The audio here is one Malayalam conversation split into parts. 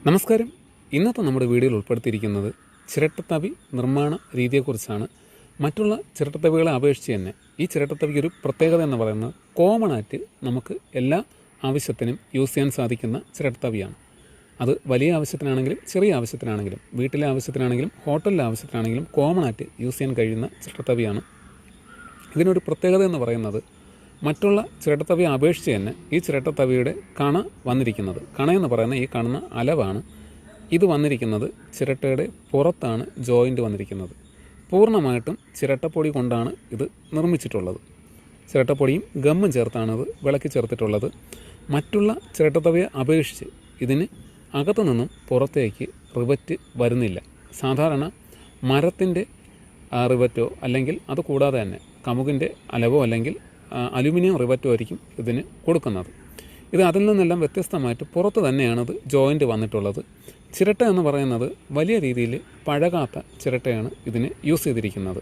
നമസ്കാരം. ഇന്നത്തെ നമ്മുടെ വീഡിയോയിൽ ഉൾപ്പെടുത്തിയിരിക്കുന്നത് ചിരട്ടത്തവി നിർമ്മാണ രീതിയെക്കുറിച്ചാണ്. മറ്റുള്ള ചിരട്ടത്തവികളെ അപേക്ഷിച്ച് തന്നെ ഈ ചിരട്ടത്തവിക്ക് ഒരു പ്രത്യേകത എന്ന് പറയുന്നത് കോമൺ ആയിട്ട് നമുക്ക് എല്ലാ ആവശ്യത്തിനും യൂസ് ചെയ്യാൻ സാധിക്കുന്ന ചിരട്ടത്തവിയാണ്. അത് വലിയ ആവശ്യത്തിനാണെങ്കിലും ചെറിയ ആവശ്യത്തിനാണെങ്കിലും വീട്ടിലെ ആവശ്യത്തിനാണെങ്കിലും ഹോട്ടലിലെ ആവശ്യത്തിനാണെങ്കിലും കോമൺ ആയിട്ട് യൂസ് ചെയ്യാൻ കഴിയുന്ന ചിരട്ടത്തവിയാണ്. ഇതിനൊരു പ്രത്യേകത എന്ന് പറയുന്നത് മറ്റുള്ള ചിരട്ടത്തവിയെ അപേക്ഷിച്ച് തന്നെ ഈ ചിരട്ടത്തവിയുടെ കണ വന്നിരിക്കുന്നത്, കണയെന്ന് പറയുന്ന ഈ കാണുന്ന അലവാണ്. ഇത് വന്നിരിക്കുന്നത് ചിരട്ടയുടെ പുറത്താണ് ജോയിൻ്റ് വന്നിരിക്കുന്നത്. പൂർണ്ണമായിട്ടും ചിരട്ടപ്പൊടി കൊണ്ടാണ് ഇത് നിർമ്മിച്ചിട്ടുള്ളത്. ചിരട്ടപ്പൊടിയും ഗമ്മും ചേർത്താണ് ഇത് വിളക്കി ചേർത്തിട്ടുള്ളത്. മറ്റുള്ള ചിരട്ടത്തവിയെ അപേക്ഷിച്ച് ഇതിന് അകത്തു നിന്നും പുറത്തേക്ക് റിവറ്റ് വരുന്നില്ല. സാധാരണ മരത്തിൻ്റെ റിവറ്റോ അല്ലെങ്കിൽ അത് കൂടാതെ തന്നെ കമുകിൻ്റെ അലവോ അല്ലെങ്കിൽ അലുമിനിയം റിവറ്റോ ആയിരിക്കും ഇതിന് കൊടുക്കുന്നത്. ഇത് അതിൽ നിന്നെല്ലാം വ്യത്യസ്തമായിട്ട് പുറത്ത് തന്നെയാണത് ജോയിൻ്റ് വന്നിട്ടുള്ളത്. ചിരട്ട എന്ന് പറയുന്നത് വലിയ രീതിയിൽ പഴകാത്ത ചിരട്ടയാണ് ഇതിന് യൂസ് ചെയ്തിരിക്കുന്നത്.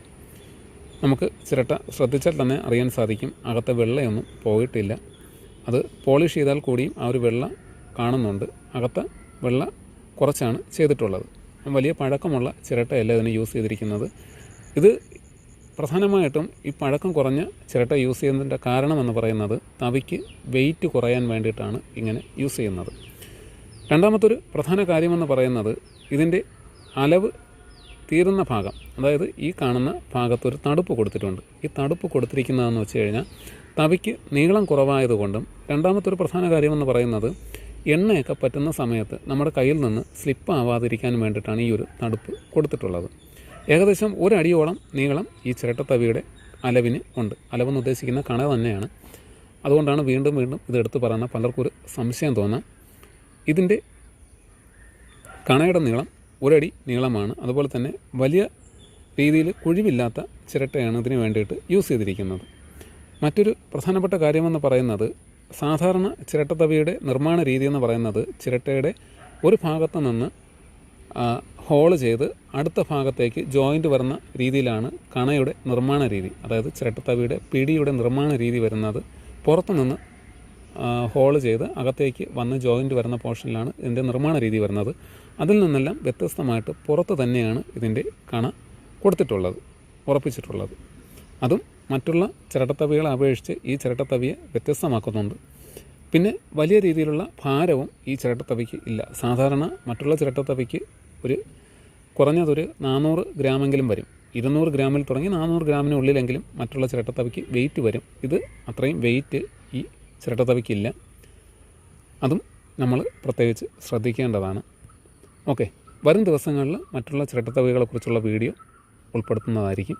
നമുക്ക് ചിരട്ട ശ്രദ്ധിച്ചാൽ തന്നെ അറിയാൻ സാധിക്കും, അകത്തെ വെള്ളയൊന്നും പോയിട്ടില്ല. അത് പോളിഷ് ചെയ്താൽ കൂടിയും ആ ഒരു വെള്ള കാണുന്നുണ്ട്. അകത്തെ വെള്ള കുറച്ചാണ് ചെയ്തിട്ടുള്ളത്. വലിയ പഴക്കമുള്ള ചിരട്ടയല്ല ഇതിന് യൂസ് ചെയ്തിരിക്കുന്നത്. ഇത് പ്രധാനമായിട്ടും ഈ പഴക്കം കുറഞ്ഞ ചിരട്ട യൂസ് ചെയ്യുന്നതിൻ്റെ കാരണമെന്ന് പറയുന്നത് തവിക്ക് വെയിറ്റ് കുറയാൻ വേണ്ടിയിട്ടാണ് ഇങ്ങനെ യൂസ് ചെയ്യുന്നത്. രണ്ടാമത്തൊരു പ്രധാന കാര്യമെന്ന് പറയുന്നത് ഇതിൻ്റെ അലവ് തീരുന്ന ഭാഗം, അതായത് ഈ കാണുന്ന ഭാഗത്തൊരു തടുപ്പ് കൊടുത്തിട്ടുണ്ട്. ഈ തടുപ്പ് കൊടുത്തിരിക്കുന്നതെന്ന് വെച്ച് കഴിഞ്ഞാൽ തവിക്ക് നീളം കുറവായതുകൊണ്ടും, രണ്ടാമത്തൊരു പ്രധാന കാര്യമെന്ന് പറയുന്നത് എണ്ണയൊക്കെ പറ്റുന്ന സമയത്ത് നമ്മുടെ കയ്യിൽ നിന്ന് സ്ലിപ്പ് ആവാതിരിക്കാൻ വേണ്ടിയിട്ടാണ് ഈ ഒരു തടുപ്പ് കൊടുത്തിട്ടുള്ളത്. ഏകദേശം ഒരടിയോളം നീളം ഈ ചിരട്ടത്തവിയുടെ അലവിന് ഉണ്ട്. അലവെന്ന് ഉദ്ദേശിക്കുന്ന കണ തന്നെയാണ്. അതുകൊണ്ടാണ് വീണ്ടും ഇതെടുത്ത് പറയുന്ന പലർക്കും ഒരു സംശയം തോന്നാം. ഇതിൻ്റെ കണയുടെ നീളം ഒരടി നീളമാണ്. അതുപോലെ തന്നെ വലിയ രീതിയിൽ കുഴിവില്ലാത്ത ചിരട്ടയാണ് ഇതിന് വേണ്ടിയിട്ട് യൂസ് ചെയ്തിരിക്കുന്നത്. മറ്റൊരു പ്രധാനപ്പെട്ട കാര്യമെന്ന് പറയുന്നത് സാധാരണ ചിരട്ടത്തവിയുടെ നിർമ്മാണ രീതി എന്ന് പറയുന്നത് ചിരട്ടയുടെ ഒരു ഭാഗത്ത് നിന്ന് ഹോള് ചെയ്ത് അടുത്ത ഭാഗത്തേക്ക് ജോയിൻ്റ് വരുന്ന രീതിയിലാണ് കണയുടെ നിർമ്മാണ രീതി. അതായത് ചിരട്ടത്തവിയുടെ പിടിയുടെ നിർമ്മാണ രീതി വരുന്നത് പുറത്തുനിന്ന് ഹോള് ചെയ്ത് അകത്തേക്ക് വന്ന് ജോയിൻ്റ് വരുന്ന പോർഷനിലാണ് ഇതിൻ്റെ നിർമ്മാണ രീതി വരുന്നത്. അതിൽ നിന്നെല്ലാം വ്യത്യസ്തമായിട്ട് പുറത്ത് തന്നെയാണ് ഇതിൻ്റെ കണ കൊടുത്തിട്ടുള്ളത്, ഉറപ്പിച്ചിട്ടുള്ളത്. അതും മറ്റുള്ള ചിരട്ടത്തവികളെ അപേക്ഷിച്ച് ഈ ചിരട്ടത്തവിയെ വ്യത്യസ്തമാക്കുന്നുണ്ട്. പിന്നെ വലിയ രീതിയിലുള്ള ഭാരവും ഈ ചിരട്ടത്തവിക്ക് ഇല്ല. സാധാരണ മറ്റുള്ള ചിരട്ടത്തവിക്ക് ഒരു കുറഞ്ഞതൊരു 400 ഗ്രാമെങ്കിലും വരും. 200 ഗ്രാമിൽ തുടങ്ങി 400 ഗ്രാമിനുള്ളിലെങ്കിലും മറ്റുള്ള ചിരട്ടത്തവിക്ക് വെയിറ്റ് വരും. ഇത് അത്രയും വെയിറ്റ് ഈ ചിരട്ടത്തവിക്കില്ല. അതും നമ്മൾ പ്രത്യേകിച്ച് ശ്രദ്ധിക്കേണ്ടതാണ്. ഓക്കെ, വരും ദിവസങ്ങളിൽ മറ്റുള്ള ചിരട്ടത്തവികളെക്കുറിച്ചുള്ള വീഡിയോ ഉൾപ്പെടുത്തുന്നതായിരിക്കും.